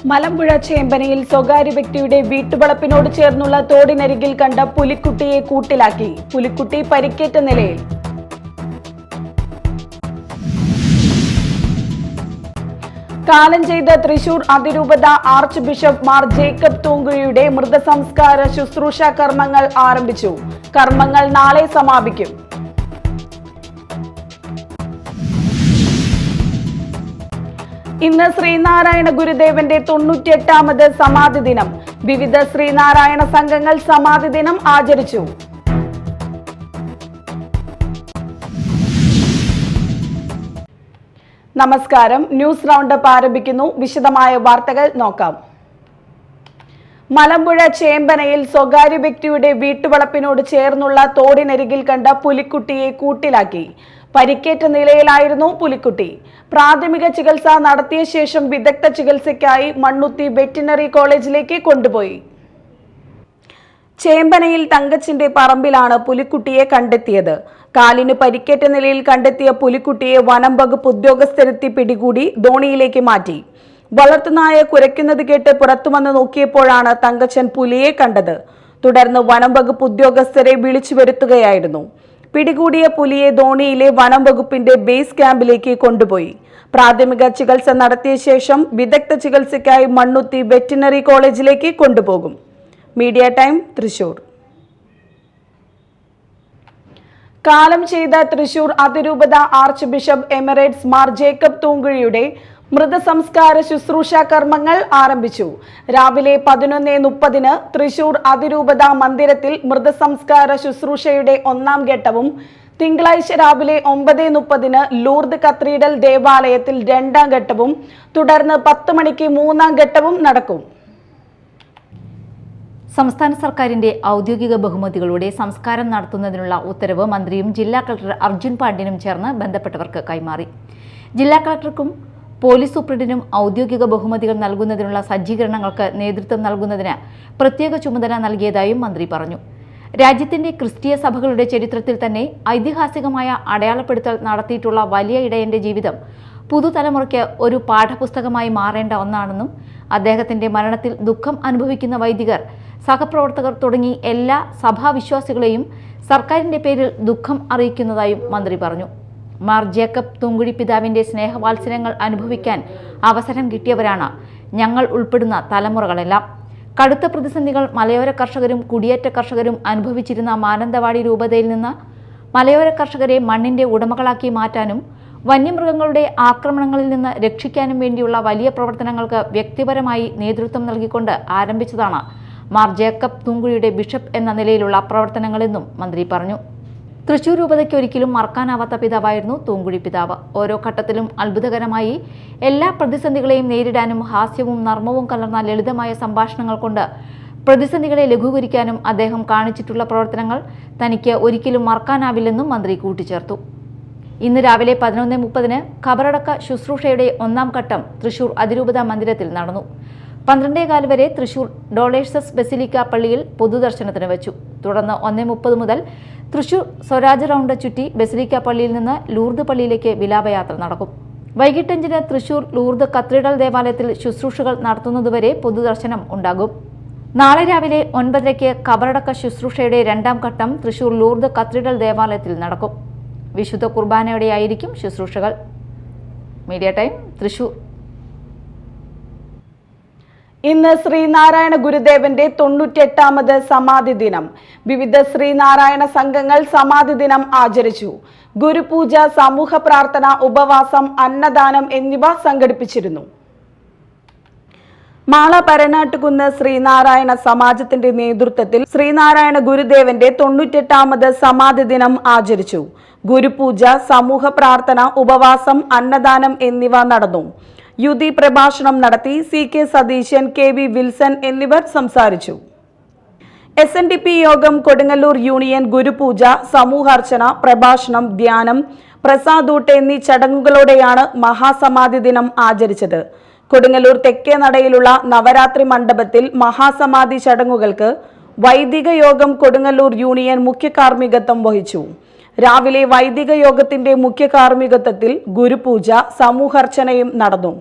മലമ്പുഴ ചേമ്പനയിൽ സ്വകാര്യ വ്യക്തിയുടെ വീട്ടുവളപ്പിനോട് ചേർന്നുള്ള തോടിനരികിൽ കണ്ട പുലിക്കുട്ടിയെ കൂട്ടിലാക്കി. പുലിക്കുട്ടി പരിക്കേറ്റ നിലയിൽ. കാലം ചെയ്ത തൃശൂർ അതിരൂപത ആർച്ച് ബിഷപ്പ് മാർ ജേക്കബ് തൂങ്കുഴിയുടെ മൃതസംസ്കാര ശുശ്രൂഷ കർമ്മങ്ങൾ ആരംഭിച്ചു. കർമ്മങ്ങൾ നാളെ സമാപിക്കും. ഇന്ന് ശ്രീനാരായണ ഗുരുദേവന്റെ 98ാമത് സമാധി ദിനം. വിവിധ ശ്രീനാരായണ സംഘങ്ങൾ സമാധി ദിനം ആചരിച്ചു. നമസ്കാരം. ന്യൂസ് റൗണ്ടപ്പ് ആരംഭിക്കുന്നു. വിശദമായ വാർത്തകൾ നോക്കാം. മലമ്പുഴ ചേമ്പനയിൽ സ്വകാര്യ വ്യക്തിയുടെ വീട്ടുവളപ്പിനോട് ചേർന്നുള്ള തോടിനരികിൽ കണ്ട പുലിക്കുട്ടിയെ കൂട്ടിലാക്കി. പരിക്കേറ്റ നിലയിലായിരുന്നു പുലിക്കുട്ടി. പ്രാഥമിക ചികിത്സ നടത്തിയ ശേഷം വിദഗ്ധ ചികിത്സയ്ക്കായി മണ്ണുത്തി വെറ്റിനറി കോളേജിലേക്ക് കൊണ്ടുപോയി. ചേമ്പനയിൽ തങ്കച്ചിന്റെ പറമ്പിലാണ് പുലിക്കുട്ടിയെ കണ്ടെത്തിയത്. കാലിന് പരിക്കേറ്റ നിലയിൽ കണ്ടെത്തിയ പുലിക്കുട്ടിയെ വനം വകുപ്പ് ഉദ്യോഗസ്ഥരെത്തി പിടികൂടി ധോണിയിലേക്ക് മാറ്റി. വളർത്തുനായ കുരയ്ക്കുന്നത് കേട്ട് പുറത്തുവന്ന് നോക്കിയപ്പോഴാണ് തങ്കച്ചൻ പുലിയെ കണ്ടത്. തുടർന്ന് വനം വകുപ്പ് ഉദ്യോഗസ്ഥരെ വിളിച്ചു വരുത്തുകയായിരുന്നു. പിടികൂടിയ പുലിയെ ധോണിയിലെ വനം വകുപ്പിന്റെ ബേസ് ക്യാമ്പിലേക്ക് കൊണ്ടുപോയി. പ്രാഥമിക ചികിത്സ നടത്തിയ ശേഷം വിദഗ്ധ ചികിത്സയ്ക്കായി മണ്ണുത്തി വെറ്റിനറി കോളേജിലേക്ക് കൊണ്ടുപോകും. Media time, Thrissur. കാലം ചെയ്ത തൃശൂർ അതിരൂപത archbishop emeritus Mar Jacob തൂങ്കുഴിയുടെ മൃതസംസ്കാര ശുശ്രൂഷ കർമ്മങ്ങൾ ആരംഭിച്ചു. രാവിലെ 11:30 തൃശൂർ അതിരൂപത മന്ദിരത്തിൽ മൃതസംസ്കാര ശുശ്രൂഷയുടെ 1ാം ഘട്ടവും തിങ്കളാഴ്ച രാവിലെ 9:30 ലൂർദ് കത്തീഡ്രൽ ദേവാലയത്തിൽ 2ാം ഘട്ടവും തുടർന്ന് 10 മണിക്ക് 3ാം ഘട്ടവും നടക്കും. സംസ്ഥാന സർക്കാരിന്റെ ഔദ്യോഗിക ബഹുമതികളുടെ സംസ്കാരം നടത്തുന്നതിനുള്ള ഉത്തരവ് മന്ത്രിയും ജില്ലാ കളക്ടർ അർജുൻ പാണ്ഡ്യനും ചേർന്ന് ബന്ധപ്പെട്ടവർക്ക് കൈമാറി. ജില്ലാ കളക്ടർക്കും പോലീസ് സൂപ്രണ്ടിനും ഔദ്യോഗിക ബഹുമതികൾ നൽകുന്നതിനുള്ള സജ്ജീകരണങ്ങൾക്ക് നേതൃത്വം നൽകുന്നതിന് പ്രത്യേക ചുമതല നൽകിയതായും മന്ത്രി പറഞ്ഞു. രാജ്യത്തിന്റെ ക്രിസ്തീയ സഭകളുടെ ചരിത്രത്തിൽ തന്നെ ഐതിഹാസികമായ അടയാളപ്പെടുത്തൽ നടത്തിയിട്ടുള്ള വലിയ ഇടയന്റെ ജീവിതം പുതുതലമുറയ്ക്ക് ഒരു പാഠപുസ്തകമായി മാറേണ്ട ഒന്നാണെന്നും അദ്ദേഹത്തിന്റെ മരണത്തിൽ ദുഃഖം അനുഭവിക്കുന്ന വൈദികർ, സഹപ്രവർത്തകർ തുടങ്ങി എല്ലാ സഭാവിശ്വാസികളെയും സർക്കാരിന്റെ പേരിൽ ദുഃഖം അറിയിക്കുന്നതായും മന്ത്രി പറഞ്ഞു. മാർ ജേക്കബ് തൂങ്കുഴി പിതാവിന്റെ സ്നേഹവാത്സല്യങ്ങൾ അനുഭവിക്കാൻ അവസരം കിട്ടിയവരാണ് ഞങ്ങൾ ഉൾപ്പെടുന്ന തലമുറകളെല്ലാം. കടുത്ത പ്രതിസന്ധികൾ മലയോര കർഷകരും കുടിയേറ്റ കർഷകരും അനുഭവിച്ചിരുന്ന മാനന്തവാടി രൂപതയിൽ നിന്ന് മലയോര കർഷകരെ മണ്ണിന്റെ ഉടമകളാക്കി മാറ്റാനും വന്യമൃഗങ്ങളുടെ ആക്രമണങ്ങളിൽ നിന്ന് രക്ഷിക്കാനും വേണ്ടിയുള്ള വലിയ പ്രവർത്തനങ്ങൾക്ക് വ്യക്തിപരമായി നേതൃത്വം നൽകിക്കൊണ്ട് ആരംഭിച്ചതാണ് മാർ ജേക്കബ് തൂങ്കുഴിയുടെ ബിഷപ്പ് എന്ന നിലയിലുള്ള പ്രവർത്തനങ്ങളെന്നും മന്ത്രി പറഞ്ഞു. തൃശൂർ രൂപതയ്ക്ക് ഒരിക്കലും മറക്കാനാവാത്ത പിതാവായിരുന്നു തൂങ്കുഴി പിതാവ്. ഓരോ ഘട്ടത്തിലും അത്ഭുതകരമായി എല്ലാ പ്രതിസന്ധികളെയും നേരിടാനും ഹാസ്യവും നർമ്മവും കലർന്ന ലളിതമായ സംഭാഷണങ്ങൾ കൊണ്ട് പ്രതിസന്ധികളെ ലഘൂകരിക്കാനും അദ്ദേഹം കാണിച്ചിട്ടുള്ള പ്രവർത്തനങ്ങൾ തനിക്ക് ഒരിക്കലും മറക്കാനാവില്ലെന്നും മന്ത്രി കൂട്ടിച്ചേർത്തു. ഇന്ന് രാവിലെ 11:30 ഖബറടക്ക ശുശ്രൂഷയുടെ 1ാം ഘട്ടം തൃശൂർ അതിരൂപത മന്ദിരത്തിൽ നടന്നു. 12:15 വരെ തൃശൂർ ഡോളേഴ്സസ് ബസിലിക്ക പള്ളിയിൽ പൊതുദർശനത്തിന് വെച്ചു. തുടർന്ന് 1:30 മുതൽ തൃശൂർ സ്വരാജ് റൗണ്ട് ചുറ്റി ബസിലിക്ക പള്ളിയിൽ നിന്ന് ലൂർദ് പള്ളിയിലേക്ക് വിലാപയാത്ര നടക്കും. വൈകിട്ട് 5 തൃശൂർ ലൂർദ് കത്തീഡ്രൽ ദേവാലയത്തിൽ ശുശ്രൂഷകൾ നടത്തുന്നതുവരെ പൊതുദർശനം ഉണ്ടാകും. നാളെ രാവിലെ 9:30 ഖബറടക്ക ശുശ്രൂഷയുടെ 2ാം ഘട്ടം തൃശൂർ ലൂർദ് കത്തീഡ്രൽ ദേവാലയത്തിൽ നടക്കും. വിശുദ്ധ കുർബാനയോടെയായിരിക്കും ശുശ്രൂഷകൾ. Media time, Thrissur. ഇന്ന് ശ്രീനാരായണ ഗുരുദേവന്റെ 98ാമത് സമാധി ദിനം. വിവിധ ശ്രീനാരായണ സംഘങ്ങൾ സമാധി ദിനം ആചരിച്ചു. ഗുരുപൂജ, സമൂഹ പ്രാർത്ഥന, ഉപവാസം, അന്നദാനം എന്നിവ സംഘടിപ്പിച്ചിരുന്നു. മാള പരനാട്ടുകുന്ന് ശ്രീനാരായണ സമാജത്തിന്റെ നേതൃത്വത്തിൽ ശ്രീനാരായണ ഗുരുദേവന്റെ 98ാമത് സമാധി ദിനം ആചരിച്ചു. ഗുരുപൂജ, സമൂഹ പ്രാർത്ഥന, ഉപവാസം, അന്നദാനം എന്നിവ നടന്നു. യുതി പ്രഭാഷണം നടത്തി. CK സതീശൻ, KV വിൽസൺ എന്നിവർ സംസാരിച്ചു. SNDP യോഗം കൊടുങ്ങല്ലൂർ യൂണിയൻ ഗുരുപൂജ, സമൂഹാർച്ചന, പ്രഭാഷണം, ധ്യാനം, പ്രസാദൂട്ട് എന്നീ ചടങ്ങുകളോടെയാണ് മഹാസമാധി ദിനം ആചരിച്ചത്. കൊടുങ്ങല്ലൂർ തെക്കേ നടയിലുള്ള നവരാത്രി മണ്ഡപത്തിൽ മഹാസമാധി ചടങ്ങുകൾക്ക് വൈദിക യോഗം കൊടുങ്ങല്ലൂർ യൂണിയൻ മുഖ്യ കാർമ്മികത്വം വഹിച്ചു. രാവിലെ വൈദിക യോഗത്തിന്റെ മുഖ്യ കാർമ്മികത്വത്തിൽ ഗുരുപൂജ, സമൂഹാർച്ചനയും നടന്നു.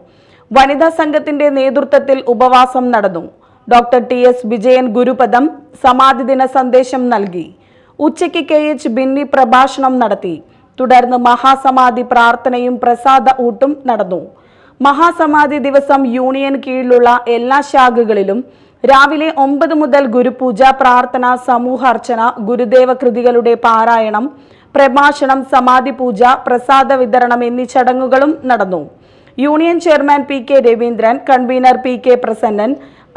വനിതാ സംഘത്തിന്റെ നേതൃത്വത്തിൽ ഉപവാസം നടന്നു. ഡോക്ടർ TS വിജയൻ ഗുരുപദം സമാധി ദിന സന്ദേശം നൽകി. ഉച്ചയ്ക്ക് KH ബിന്നി പ്രഭാഷണം നടത്തി. തുടർന്ന് മഹാസമാധി പ്രാർത്ഥനയും പ്രസാദ ഊട്ടും നടന്നു. മഹാസമാധി ദിവസം യൂണിയൻ കീഴിലുള്ള എല്ലാ ശാഖകളിലും രാവിലെ 9 മുതൽ ഗുരുപൂജ, പ്രാർത്ഥന, സമൂഹാർച്ചന, ഗുരുദേവ കൃതികളുടെ പാരായണം, പ്രഭാഷണം, സമാധി പൂജ, പ്രസാദ വിതരണം എന്നീ ചടങ്ങുകളും നടന്നു. Union chairman PK Raveendran, convener PK Prasannan,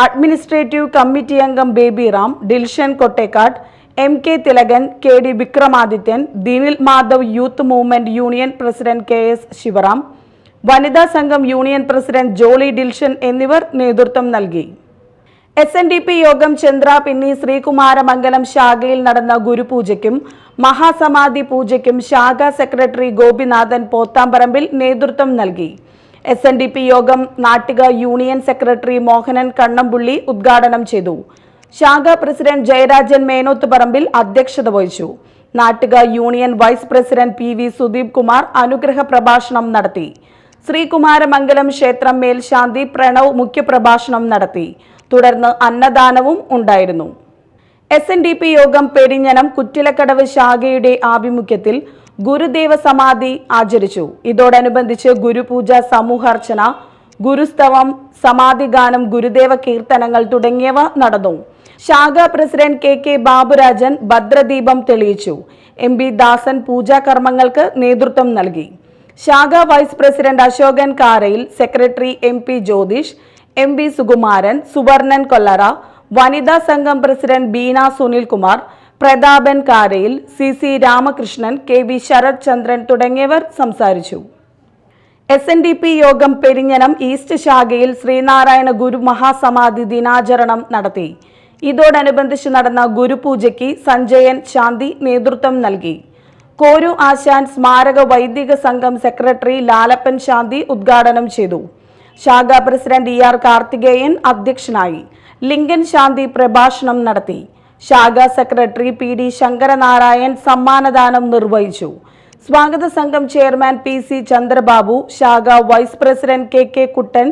administrative committee അംഗം Baby Ram, Dilshan Kottekkad, MK Thilakan, KD Vikramadithyan, Dinil Madhav youth movement union president KS Sivaram, വനിതാ സംഘം യൂണിയൻ പ്രസിഡന്റ് ജോളി ഡിൽഷൻ എന്നിവർ നേതൃത്വം നൽകി. SNDP യോഗം ചന്ദ്ര പിന്നി ശ്രീകുമാരമംഗലം ശാഖയിൽ നടന്ന ഗുരുപൂജയ്ക്കും മഹാസമാധി പൂജയ്ക്കും ശാഖാ സെക്രട്ടറി ഗോപിനാഥൻ പോത്താമ്പറമ്പിൽ നേതൃത്വം നൽകി. SNDP യോഗം നാട്ടിക യൂണിയൻ സെക്രട്ടറി മോഹനൻ കണ്ണമ്പുള്ളി ഉദ്ഘാടനം ചെയ്തു. ശാഖാ പ്രസിഡന്റ് ജയരാജൻ മേനോത്ത് പറമ്പിൽ അധ്യക്ഷത വഹിച്ചു. Nattika union vice president PV Sudeep Kumar അനുഗ്രഹ പ്രഭാഷണം നടത്തി. ശ്രീകുമാരമംഗലം ക്ഷേത്രം മേൽശാന്തി പ്രണവ് മുഖ്യപ്രഭാഷണം നടത്തി. തുടർന്ന് അന്നദാനവും ഉണ്ടായിരുന്നു. SNDP യോഗം പെരിഞ്ഞനം കുറ്റിലക്കടവ് ശാഖയുടെ ആഭിമുഖ്യത്തിൽ ഗുരുദേവ സമാധി ആചരിച്ചു. ഇതോടനുബന്ധിച്ച് ഗുരുപൂജ, സമൂഹാർച്ചന, ഗുരുസ്തവം, സമാധിഗാനം, ഗുരുദേവ കീർത്തനങ്ങൾ തുടങ്ങിയവ നടന്നു. ശാഖാ പ്രസിഡന്റ് KK ബാബുരാജൻ ഭദ്രദീപം തെളിയിച്ചു. MB ദാസൻ പൂജാകർമ്മങ്ങൾക്ക് നേതൃത്വം നൽകി. ശാഖാ vice president Ashokan Karayil, secretary MP Jyothish, MB Sukumaran, Suvarnan Kollara, വനിതാ സംഘം president Beena Sunilkumar, Prathapan Karayil, CC Ramakrishnan, KV Sarath Chandran തുടങ്ങിയവർ സംസാരിച്ചു. SNDP യോഗം പെരിഞ്ഞനം ഈസ്റ്റ് ശാഖയിൽ ശ്രീനാരായണ ഗുരു മഹാസമാധി ദിനാചരണം നടത്തി. ഇതോടനുബന്ധിച്ച് നടന്ന ഗുരുപൂജയ്ക്ക് സഞ്ജയൻ ശാന്തി നേതൃത്വം നൽകി. കോരു ആശാൻ സ്മാരക വൈദിക സംഘം സെക്രട്ടറി ലാലപ്പൻ ശാന്തി ഉദ്ഘാടനം ചെയ്തു. ശാഖാ പ്രസിഡന്റ് ER കാർത്തികേയൻ അധ്യക്ഷനായി. ലിങ്കൻ ശാന്തി പ്രഭാഷണം നടത്തി. ശാഖാ സെക്രട്ടറി PD ശങ്കരനാരായൺ സമ്മാനദാനം നിർവഹിച്ചു. സ്വാഗത സംഘം ചെയർമാൻ PC ചന്ദ്രബാബു, ശാഖാ വൈസ് പ്രസിഡന്റ് KK കുട്ടൻ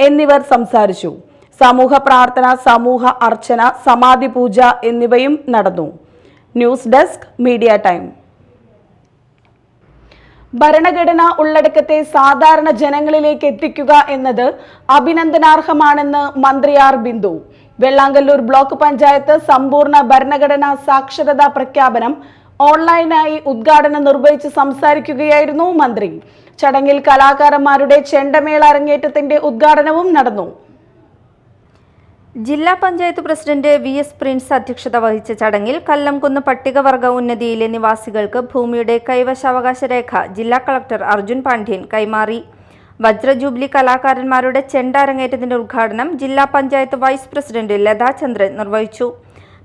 എന്നിവർ സംസാരിച്ചു. സമൂഹ പ്രാർത്ഥന, സമൂഹ അർച്ചന, സമാധി പൂജ എന്നിവയും നടന്നു. News desk media time. ഭരണഘടന ഉള്ളടക്കത്തെ സാധാരണ ജനങ്ങളിലേക്ക് എത്തിക്കുക എന്നത് അഭിനന്ദനാർഹമാണെന്ന് മന്ത്രി R ബിന്ദു. വെള്ളാങ്കല്ലൂർ ബ്ലോക്ക് പഞ്ചായത്ത് സമ്പൂർണ്ണ ഭരണഘടനാ സാക്ഷരതാ പ്രഖ്യാപനം ഓൺലൈനായി ഉദ്ഘാടനം നിർവഹിച്ച് സംസാരിക്കുകയായിരുന്നു മന്ത്രി. ചടങ്ങിൽ കലാകാരന്മാരുടെ ചെണ്ടമേള അരങ്ങേറ്റത്തിന്റെ ഉദ്ഘാടനവും നടന്നു. ജില്ലാ പഞ്ചായത്ത് പ്രസിഡന്റ് VS പ്രിൻസ് അധ്യക്ഷത വഹിച്ച ചടങ്ങിൽ കല്ലംകുന്ന് പട്ടികവർഗ ഉന്നതിയിലെ നിവാസികൾക്ക് ഭൂമിയുടെ കൈവശാവകാശ രേഖ ജില്ലാ കളക്ടർ അർജുൻ പാണ്ഡ്യൻ കൈമാറി. വജ്ര ജൂബിലി കലാകാരന്മാരുടെ ചെണ്ട അരങ്ങേറ്റത്തിന്റെ ഉദ്ഘാടനം ജില്ലാ പഞ്ചായത്ത് വൈസ് പ്രസിഡന്റ് ലതാ ചന്ദ്രൻ നിർവഹിച്ചു.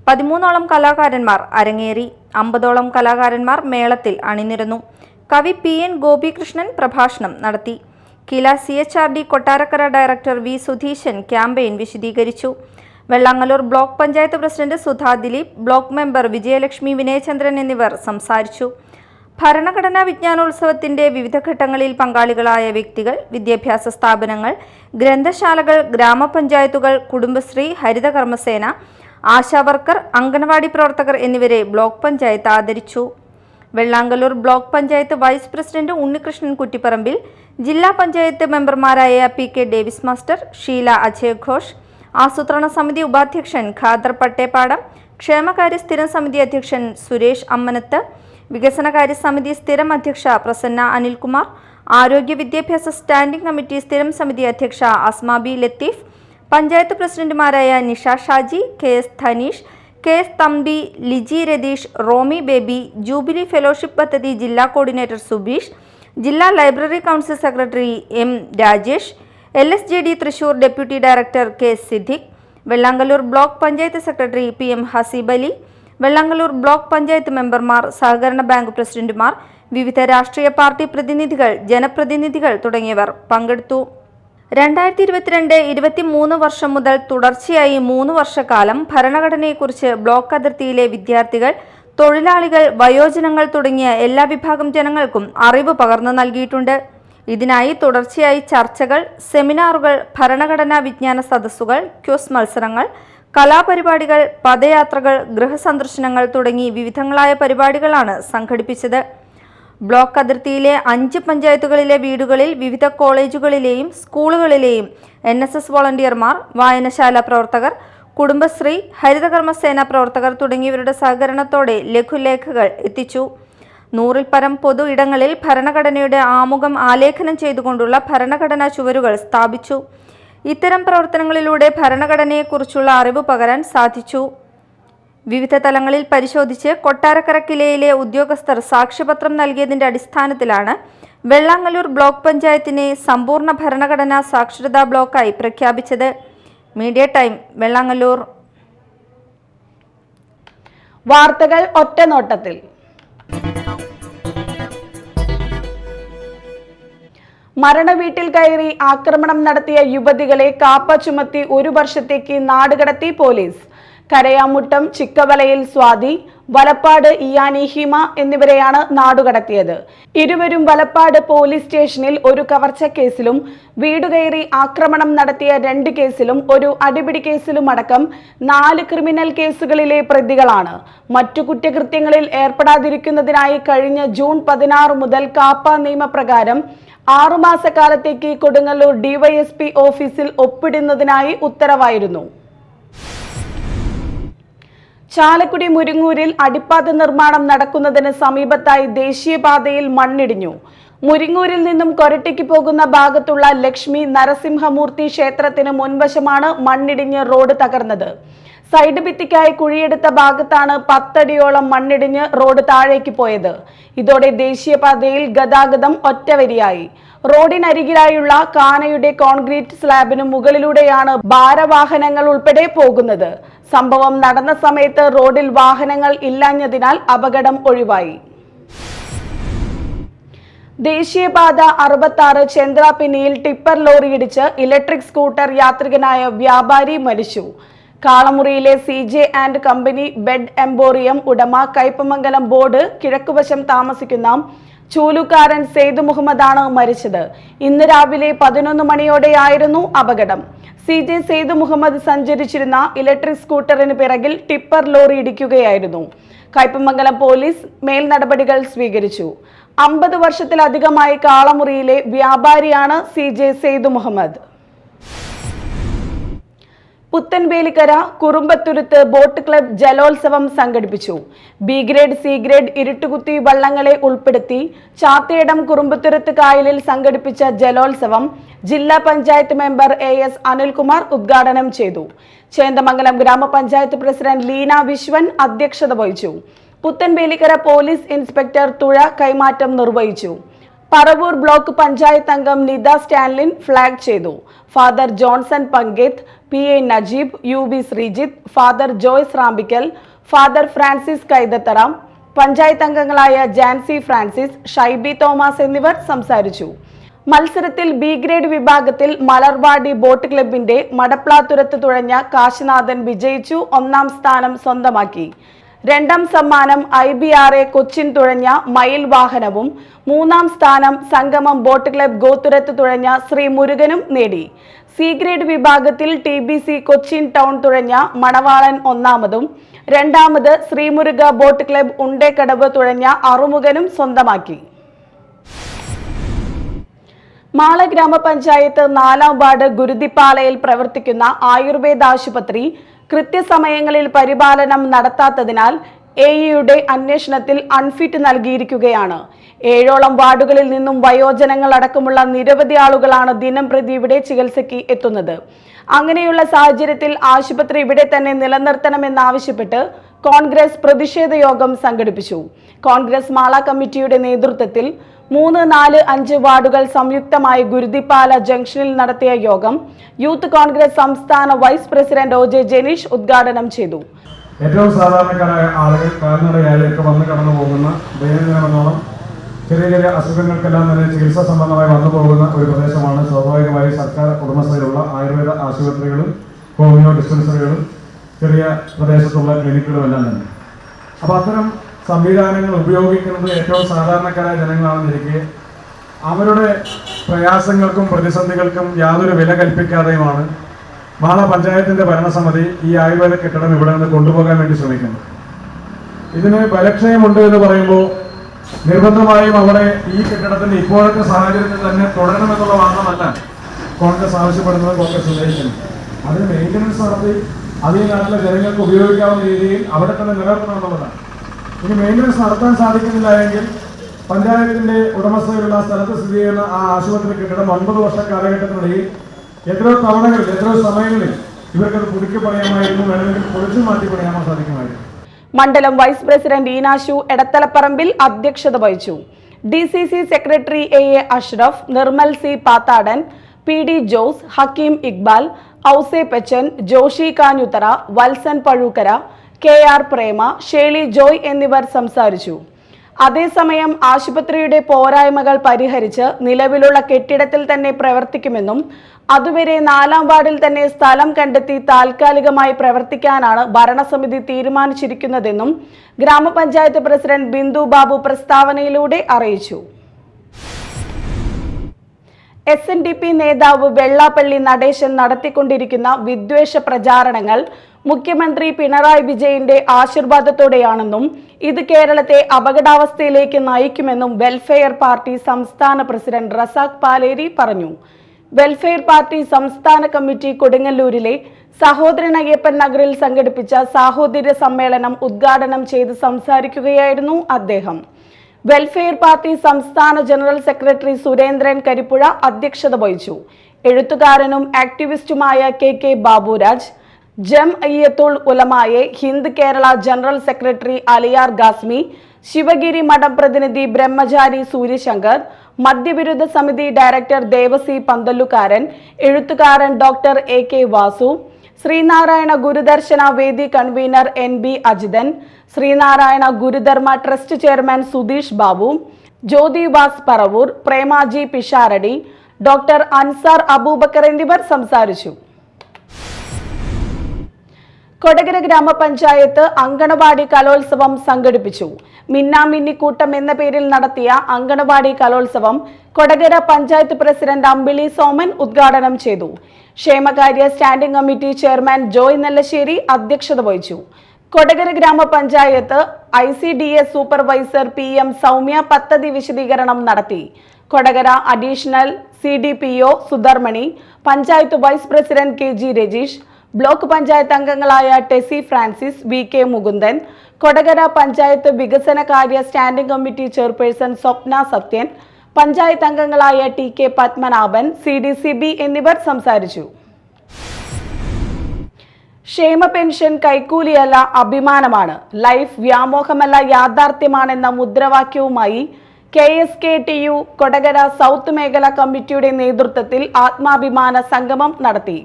13ഓളം കലാകാരന്മാർ അരങ്ങേറി. 50ഓളം കലാകാരന്മാർ മേളത്തിൽ അണിനിരന്നു. കവി PN ഗോപികൃഷ്ണൻ പ്രഭാഷണം നടത്തി. Kila CHRD Kottarakkara director V Sudheesan campaign വിശദീകരിച്ചു. Vellangallur block panchayat president Sudha Dileep, block member Vijayalakshmi Vinayachandran എന്നിവർ സംസാരിച്ചു. ഭരണഘടനാ വിജ്ഞാനോത്സവത്തിന്റെ വിവിധ ഘട്ടങ്ങളിൽ പങ്കാളികളായ വ്യക്തികൾ, വിദ്യാഭ്യാസ സ്ഥാപനങ്ങൾ, ഗ്രന്ഥശാലകൾ, ഗ്രാമപഞ്ചായത്തുകൾ, കുടുംബശ്രീ, ഹരിത കർമ്മസേന, ആശാവർക്കർ, അംഗനവാടി പ്രവർത്തകർ എന്നിവരെ ബ്ലോക്ക് പഞ്ചായത്ത് ആദരിച്ചു. Vellangallur block panchayat vice president Unnikrishnan Kuttiparambil, ജില്ലാ പഞ്ചായത്ത് മെമ്പർമാരായ PK Davis master, Sheela Ajay Ghosh, ആസൂത്രണ സമിതി ഉപാധ്യക്ഷൻ ഖാദർ പട്ടേപ്പാടം, ക്ഷേമകാര്യ സ്ഥിരം സമിതി അധ്യക്ഷൻ സുരേഷ് അമ്മനത്ത്, വികസനകാര്യ സമിതി സ്ഥിരം അധ്യക്ഷ പ്രസന്ന അനിൽകുമാർ, ആരോഗ്യ വിദ്യാഭ്യാസ സ്റ്റാൻഡിംഗ് കമ്മിറ്റി സ്ഥിരം സമിതി അധ്യക്ഷ അസ്മ B ലത്തീഫ്, പഞ്ചായത്ത് പ്രസിഡന്റുമാരായ Nisha Shaji, KS Dhaneesh, KS Thampi, Liji Ratheesh, Romy Baby, jubilee fellowship പദ്ധതി ജില്ലാ കോർഡിനേറ്റർ സുബീഷ്, ജില്ലാ library council secretary M Rajesh, LSJD Thrissur deputy director K Siddique, Vellangallur block panchayat secretary PM Haseeb Ali, Vellangallur block panchayat മെമ്പർമാർ, സഹകരണ ബാങ്ക് പ്രസിഡന്റുമാർ, വിവിധ രാഷ്ട്രീയ പാർട്ടി പ്രതിനിധികൾ, ജനപ്രതിനിധികൾ തുടങ്ങിയവർ പങ്കെടുത്തു. 2022-23 വർഷം മുതൽ തുടർച്ചയായി 3 വർഷക്കാലം ഭരണഘടനയെക്കുറിച്ച് ബ്ലോക്ക് അതിർത്തിയിലെ വിദ്യാർത്ഥികൾ, തൊഴിലാളികൾ, വയോജനങ്ങൾ തുടങ്ങിയ എല്ലാ വിഭാഗം ജനങ്ങൾക്കും അറിവ് പകർന്നു നൽകിയിട്ടുണ്ട്. ഇതിനായി തുടർച്ചയായി ചർച്ചകൾ, സെമിനാറുകൾ, ഭരണഘടനാ വിജ്ഞാന സദസ്സുകൾ, ക്വിസ് മത്സരങ്ങൾ, കലാപരിപാടികൾ, പദയാത്രകൾ, ഗൃഹസന്ദർശനങ്ങൾ തുടങ്ങി വിവിധങ്ങളായ പരിപാടികളാണ് സംഘടിപ്പിച്ചത്. ബ്ലോക്ക് അതിർത്തിയിലെ 5 പഞ്ചായത്തുകളിലെ വീടുകളിൽ വിവിധ കോളേജുകളിലെയും സ്കൂളുകളിലെയും NSS വോളണ്ടിയർമാർ, വായനശാല പ്രവർത്തകർ, കുടുംബശ്രീ, ഹരിതകർമ്മസേന പ്രവർത്തകർ തുടങ്ങിയവരുടെ സഹകരണത്തോടെ ലഘുലേഖകൾ എത്തിച്ചു. 100-ൽ പരം പൊതു ഇടങ്ങളിൽ ഭരണഘടനയുടെ ആമുഖം ആലേഖനം ചെയ്തുകൊണ്ടുള്ള ഭരണഘടനാ ചുവരുകൾ സ്ഥാപിച്ചു. ഇത്തരം പ്രവർത്തനങ്ങളിലൂടെ ഭരണഘടനയെക്കുറിച്ചുള്ള അറിവ് പകരാൻ സാധിച്ചു. വിവിധ തലങ്ങളിൽ പരിശോധിച്ച് കൊട്ടാരക്കര കിലയിലെ ഉദ്യോഗസ്ഥർ സാക്ഷ്യപത്രം നൽകിയതിന്റെ അടിസ്ഥാനത്തിലാണ് വെള്ളാങ്ങല്ലൂർ ബ്ലോക്ക് പഞ്ചായത്തിനെ സമ്പൂർണ്ണ ഭരണഘടനാ സാക്ഷരതാ ബ്ലോക്കായി പ്രഖ്യാപിച്ചത്. Media time, Vellangallur. വാർത്തകൾ ഒറ്റനോട്ടത്തിൽ. മരണവീട്ടിൽ കയറി ആക്രമണം നടത്തിയ യുവതികളെ കാപ്പ ചുമത്തി 1 വർഷത്തേക്ക് നാടുകടത്തി പോലീസ്. കരയാമുട്ടം ചിക്കവലയിൽ സ്വാതി, വലപ്പാട് ഇയാനി ഹിമ എന്നിവരെയാണ് നാടുകടത്തിയത്. ഇരുവരും വലപ്പാട് പോലീസ് സ്റ്റേഷനിൽ ഒരു കവർച്ച കേസിലും വീടുകയറി ആക്രമണം നടത്തിയ 2 കേസിലും ഒരു അടിപിടി കേസിലും അടക്കം 4 ക്രിമിനൽ കേസുകളിലെ പ്രതികളാണ്. മറ്റു കുറ്റകൃത്യങ്ങളിൽ ഏർപ്പെടാതിരിക്കുന്നതിനായി കഴിഞ്ഞ ജൂൺ 16 മുതൽ കാപ്പ നിയമപ്രകാരം 6 മാസക്കാലത്തേക്ക് കൊടുങ്ങല്ലൂർ ഡിവൈഎസ്പി ഓഫീസിൽ ഒപ്പിടുന്നതിനായി ഉത്തരവായിരുന്നു. ചാലക്കുടി മുരിങ്ങൂരിൽ അടിപ്പാത നിർമ്മാണം നടക്കുന്നതിന് സമീപത്തായി ദേശീയപാതയിൽ മണ്ണിടിഞ്ഞു. മുരിങ്ങൂരിൽ നിന്നും കൊരട്ടിക്ക് പോകുന്ന ഭാഗത്തുള്ള ലക്ഷ്മി നരസിംഹമൂർത്തി ക്ഷേത്രത്തിന് മുൻവശമാണ് മണ്ണിടിഞ്ഞ് റോഡ് തകർന്നത്. സൈഡ് ഭിത്തിക്കായി കുഴിയെടുത്ത ഭാഗത്താണ് 10 അടിയോളം മണ്ണിടിഞ്ഞ് റോഡ് താഴേക്ക് പോയത്. ഇതോടെ ദേശീയപാതയിൽ ഗതാഗതം ഒറ്റവരിയായി. റോഡിനരികിലായുള്ള കാനയുടെ കോൺക്രീറ്റ് സ്ലാബിന് മുകളിലൂടെയാണ് ഭാരവാഹനങ്ങൾ ഉൾപ്പെടെ പോകുന്നത്. സംഭവം നടന്ന സമയത്ത് റോഡിൽ വാഹനങ്ങൾ ഇല്ലാഞ്ഞതിനാൽ അപകടം ഒഴിവായി. ദേശീയപാത 66 ചെന്ത്രാപിന്നിയിൽ ടിപ്പർ ലോറിയിടിച്ച് ഇലക്ട്രിക് സ്കൂട്ടർ യാത്രികനായ വ്യാപാരി മരിച്ചു. കാളമുറിയിലെ CJ and company bed emporium ഉടമ കയ്പമംഗലം ബോർഡ് കിഴക്കുവശം താമസിക്കുന്ന ചൂലുകാരൻ സെയ്ദ് മുഹമ്മദാണ് മരിച്ചത്. ഇന്ന് രാവിലെ 11 മണിയോടെയായിരുന്നു അപകടം. CJ സെയ്ദ് മുഹമ്മദ് സഞ്ചരിച്ചിരുന്ന ഇലക്ട്രിക് സ്കൂട്ടറിന് പിറകിൽ ടിപ്പർ ലോറി ഇടിക്കുകയായിരുന്നു. കയ്പമംഗലം പോലീസ് മേൽ നടപടികൾ സ്വീകരിച്ചു. 50 വർഷത്തിലധികമായി കാളമുറിയിലെ വ്യാപാരിയാണ് CJ Sayed Muhammad. Puthenvelikkara Kurumbathuruthu boat club ജലോത്സവം സംഘടിപ്പിച്ചു. B ഗ്രേഡ്, C ഗ്രേഡ് ഇരുട്ടുകുത്തി വള്ളങ്ങളെ ഉൾപ്പെടുത്തി ചാത്തയിടം കുറുമ്പത്തുരുത്ത് കായലിൽ സംഘടിപ്പിച്ച ജലോത്സവം ജില്ലാ പഞ്ചായത്ത് മെമ്പർ AS അനിൽകുമാർ ഉദ്ഘാടനം ചെയ്തു. ചേന്ദമംഗലം ഗ്രാമപഞ്ചായത്ത് പ്രസിഡന്റ് ലീന വിശ്വൻ അധ്യക്ഷത വഹിച്ചു. പുത്തൻവേലിക്കര പോലീസ് ഇൻസ്പെക്ടർ തുഴ കൈമാറ്റം നിർവഹിച്ചു. പറവൂർ ബ്ലോക്ക് പഞ്ചായത്ത് അംഗം നിത സ്റ്റാൻലിൻ ഫ്ലാഗ് ചെയ്തു. Father Johnson Panketh, PA Najeeb, UB Sreejith, father Joyce Rampikkal, father Francis Kaithathara, panchayat അംഗങ്ങളായ ജാൻസി ഫ്രാൻസിസ്, ഷൈബി തോമസ് എന്നിവർ സംസാരിച്ചു. മത്സരത്തിൽ B ഗ്രേഡ് വിഭാഗത്തിൽ മലർവാടി ബോട്ട് ക്ലബിന്റെ മടപ്ലാത്തുരത്ത് തുഴഞ്ഞ കാശിനാഥൻ വിജയിച്ചു 1ാം സ്ഥാനം സ്വന്തമാക്കി. 2ാം സമ്മാനം IBRA കൊച്ചിൻ തുഴഞ്ഞ മയിൽ വാഹനവും 3ാം സ്ഥാനം സംഗമം ബോട്ട് ക്ലബ് ഗോത്തുരത്ത് തുഴഞ്ഞ ശ്രീ മുരുകനും നേടി. C ഗ്രേഡ് വിഭാഗത്തിൽ TBC കൊച്ചിൻ ടൗൺ തുഴഞ്ഞ മണവാളൻ 1ാമതും 2ാമത് ശ്രീമുരുക ബോട്ട് ക്ലബ് ഉണ്ടേക്കടവ് തുഴഞ്ഞ അറുമുഖനും സ്വന്തമാക്കി. മാള ഗ്രാമപഞ്ചായത്ത് 4ാം വാർഡ് ഗുരുതിപ്പാലയിൽ പ്രവർത്തിക്കുന്ന ആയുർവേദ ആശുപത്രി കൃത്യസമയങ്ങളിൽ പരിപാലനം നടത്താത്തതിനാൽ AEയുടെ അന്വേഷണത്തിൽ അൺഫിറ്റ് നൽകിയിരിക്കുകയാണ്. 7ഓളം വാർഡുകളിൽ നിന്നും വയോജനങ്ങൾ അടക്കമുള്ള നിരവധി ആളുകളാണ് ദിനം പ്രതി ഇവിടെ ചികിത്സയ്ക്ക് എത്തുന്നത്. അങ്ങനെയുള്ള സാഹചര്യത്തിൽ ആശുപത്രി ഇവിടെ തന്നെ നിലനിർത്തണമെന്നാവശ്യപ്പെട്ട് കോൺഗ്രസ് പ്രതിഷേധ യോഗം സംഘടിപ്പിച്ചു. കോൺഗ്രസ് മാള കമ്മിറ്റിയുടെ നേതൃത്വത്തിൽ 3, 4, 5 വാർഡുകൾ സംയുക്തമായി ഗുരുതിപ്പാല ജംഗ്ഷനിൽ നടത്തിയ യോഗം യൂത്ത് കോൺഗ്രസ് സംസ്ഥാന വൈസ് പ്രസിഡന്റ് OJ ജെനീഷ് ഉദ്ഘാടനം ചെയ്തു. ഏറ്റവും സാധാരണക്കാരായ ആളുകൾ കാൽനടയാലേക്ക് വന്ന് കടന്നു പോകുന്ന ദൈനംദിനമെന്നോണം ചെറിയ ചെറിയ അസുഖങ്ങൾക്കെല്ലാം തന്നെ ചികിത്സ സംബന്ധമായി വന്നു പോകുന്ന ഒരു പ്രദേശമാണ്. സ്വാഭാവികമായി സർക്കാർ ഉടമസ്ഥയിലുള്ള ആയുർവേദ ആശുപത്രികളും ഹോമിയോ ഡിസ്പെൻസറികളും ചെറിയ പ്രദേശത്തുള്ള ക്ലിനിക്കുകളും എല്ലാം തന്നെ. അപ്പോൾ അത്തരം സംവിധാനങ്ങൾ ഉപയോഗിക്കുന്നത് ഏറ്റവും സാധാരണക്കാരായ ജനങ്ങളാണെന്നിരിക്കെ അവരുടെ പ്രയാസങ്ങൾക്കും പ്രതിസന്ധികൾക്കും യാതൊരു വില കൽപ്പിക്കാതെയുമാണ് മാള പഞ്ചായത്തിന്റെ ഭരണസമിതി ഈ ആയുർവേദ കെട്ടിടം ഇവിടെ നിന്ന് കൊണ്ടുപോകാൻ വേണ്ടി ശ്രമിക്കുന്നത്. ഇതിന് ബലക്ഷയമുണ്ട് എന്ന് പറയുമ്പോൾ നിർബന്ധമായും അവിടെ ഈ കെട്ടിടത്തിന്റെ ഇപ്പോഴത്തെ സാഹചര്യത്തിൽ തന്നെ തുടരണമെന്നുള്ള വാദമല്ല കോൺഗ്രസ് ആവശ്യപ്പെടുന്നത്, കോൺഗ്രസ് ഉന്നയിക്കുന്നത്. അതിന് മെയിൻ്റനൻസ് നടത്തി അത് ഈ നാട്ടിലെ ജനങ്ങൾക്ക് ഉപയോഗിക്കാവുന്ന രീതിയിൽ അവിടെ തന്നെ നിലനിർത്തണമെന്നുള്ളതാണ്. ഇനി മെയിൻ്റനൻസ് നടത്താൻ സാധിക്കുന്നില്ല എങ്കിൽ പഞ്ചായത്തിന്റെ ഉടമസ്ഥയിലുള്ള സ്ഥലത്ത് സ്ഥിതി ചെയ്യുന്ന ആ ആശുപത്രി കെട്ടിടം 9 വർഷ കാലഘട്ടത്തിനിടയിൽ എത്രയോ തവണകളിൽ എത്രയോ സമയങ്ങളിൽ ഇവർക്കത് പുതുക്കി പണിയാമായിരുന്നു, വേണമെങ്കിൽ പൊളിച്ചു മാറ്റി പണിയാൻ സാധിക്കുമായിരുന്നു. മണ്ഡലം വൈസ് പ്രസിഡന്റ് ഈനാശു എടത്തലപ്പറമ്പിൽ അധ്യക്ഷത വഹിച്ചു. DCC secretary A Ashraf, Nirmal C Pathadan, PD Jose, Hakeem Iqbal, Ouse Pechan, Joshi Kanjuthara, Valsan Pazhookkara, KR Prema, Sheli Joy എന്നിവർ സംസാരിച്ചു. അതേസമയം ആശുപത്രിയുടെ പോരായ്മകൾ പരിഹരിച്ച് നിലവിലുള്ള കെട്ടിടത്തിൽ തന്നെ പ്രവർത്തിക്കുമെന്നും അതുവരെ 4-ാം വാർഡിൽ തന്നെ സ്ഥലം കണ്ടെത്തി താൽക്കാലികമായി പ്രവർത്തിക്കാനാണ് ഭരണസമിതി തീരുമാനിച്ചിരിക്കുന്നതെന്നും ഗ്രാമപഞ്ചായത്ത് പ്രസിഡന്റ് ബിന്ദു ബാബു പ്രസ്താവനയിലൂടെ അറിയിച്ചു. SNDP നേതാവ് വെള്ളാപ്പള്ളി നടേശൻ നടത്തിക്കൊണ്ടിരിക്കുന്ന വിദ്വേഷ പ്രചാരണങ്ങൾ മുഖ്യമന്ത്രി പിണറായി വിജയന്റെ ആശീർവാദത്തോടെയാണെന്നും ഇത് കേരളത്തെ അപകടാവസ്ഥയിലേക്ക് നയിക്കുമെന്നും വെൽഫെയർ പാർട്ടി സംസ്ഥാന പ്രസിഡന്റ് റസാഖ് പാലേരി പറഞ്ഞു. വെൽഫെയർ പാർട്ടി സംസ്ഥാന കമ്മിറ്റി കൊടുങ്ങല്ലൂരിലെ സഹോദരൻ അയ്യപ്പൻ നഗറിൽ സംഘടിപ്പിച്ച സാഹോദര്യ സമ്മേളനം ഉദ്ഘാടനം ചെയ്ത് സംസാരിക്കുകയായിരുന്നു അദ്ദേഹം. വെൽഫെയർ പാർട്ടി സംസ്ഥാന ജനറൽ സെക്രട്ടറി സുരേന്ദ്രൻ കരിപ്പുഴ അധ്യക്ഷത വഹിച്ചു. എഴുത്തുകാരനും ആക്ടിവിസ്റ്റുമായ KK Baburaj, Jamiyyathul Ulamaye Hind Kerala general secretary Aliyar Gasmi, Sivagiri മഠം പ്രതിനിധി ബ്രഹ്മചാരി സൂര്യശങ്കർ, മദ്യവിരുദ്ധ സമിതി ഡയറക്ടർ ദേവസി പന്തല്ലുകാരൻ, എഴുത്തുകാരൻ doctor AK Vasu, Sreenarayana Gurudarshana Vedi convener NB Ajithan, Sreenarayana Gurudharma trust chairman Sudheesh Babu, Jyothi Vas Paravur, Premaji Pisharody, doctor Ansar Aboobacker എന്നിവർ സംസാരിച്ചു. കൊടകര ഗ്രാമപഞ്ചായത്ത് അങ്കണവാടി കലോത്സവം സംഘടിപ്പിച്ചു. മിന്നാമിന്നിക്കൂട്ടം എന്ന പേരിൽ നടത്തിയ അങ്കണവാടി കലോത്സവം കൊടകര പഞ്ചായത്ത് പ്രസിഡന്റ് അമ്പിളി സോമൻ ഉദ്ഘാടനം ചെയ്തു. ക്ഷേമകാര്യ സ്റ്റാൻഡിംഗ് കമ്മിറ്റി ചെയർമാൻ ജോയ് നെല്ലശ്ശേരി അധ്യക്ഷത വഹിച്ചു. കൊടകര ഗ്രാമപഞ്ചായത്ത് ICDS സൂപ്പർവൈസർ PM സൗമ്യ പദ്ധതി വിശദീകരണം നടത്തി. Kodakara additional CDPO Sudharmani, panchayat vice president KG Rajeesh, block panchayat അംഗങ്ങളായ ടെസി ഫ്രാൻസിസ്, VK മുകുന്ദൻ, കൊടകര പഞ്ചായത്ത് വികസന കാര്യ standing committee chairperson Swapna Sathyan, panchayat അംഗങ്ങളായ TK പത്മനാഭൻ, CDCB എന്നിവർ സംസാരിച്ചു. ക്ഷേമ പെൻഷൻ കൈക്കൂലിയല്ല, അഭിമാനമാണ്. ലൈഫ് വ്യാമോഹമല്ല, യാഥാർത്ഥ്യമാണെന്ന മുദ്രാവാക്യവുമായി KSKTU കൊടകര സൗത്ത് മേഖല കമ്മിറ്റിയുടെ നേതൃത്വത്തിൽ ആത്മാഭിമാന സംഗമം നടത്തി.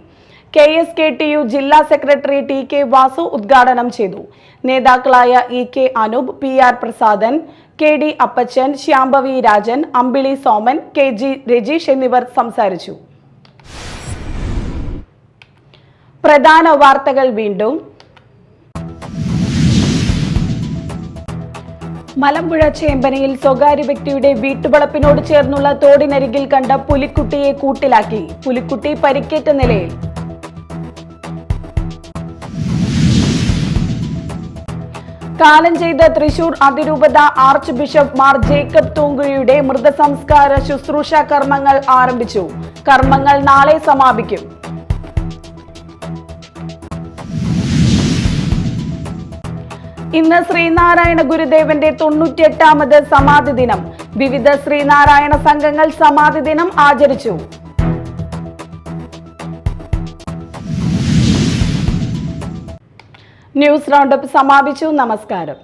KSKTU ജില്ലാ സെക്രട്ടറി TK വാസു ഉദ്ഘാടനം ചെയ്തു. നേതാക്കളായ EK Anoop, PR Prasadan, KD അപ്പച്ചൻ, ശ്യാംഭവി രാജൻ, അമ്പിളി സോമൻ, KG രജീഷ് എന്നിവർ സംസാരിച്ചു. പ്രധാന വാർത്തകൾ വീണ്ടും. മലമ്പുഴ ചേമ്പനയിൽ സ്വകാര്യ വ്യക്തിയുടെ വീട്ടുവളപ്പിനോട് ചേർന്നുള്ള തോടിനരികിൽ കണ്ട പുലിക്കുട്ടിയെ കൂട്ടിലാക്കി. പുലിക്കുട്ടി പരിക്കേറ്റ നിലയിൽ. കാലം ചെയ്ത തൃശൂർ അതിരൂപത ആർച്ച് ബിഷപ്പ് മാർ ജേക്കബ് തൂങ്കുഴിയുടെ മൃതസംസ്കാര ശുശ്രൂഷ കർമ്മങ്ങൾ ആരംഭിച്ചു. കർമ്മങ്ങൾ നാളെ സമാപിക്കും. ഇന്ന് ശ്രീനാരായണ ഗുരുദേവന്റെ 98ാമത് സമാധി ദിനം. വിവിധ ശ്രീനാരായണ സംഘങ്ങൾ സമാധി ദിനം ആചരിച്ചു. ന്യൂസ് റൗണ്ടപ്പ് സമാപിച്ചു. നമസ്കാരം.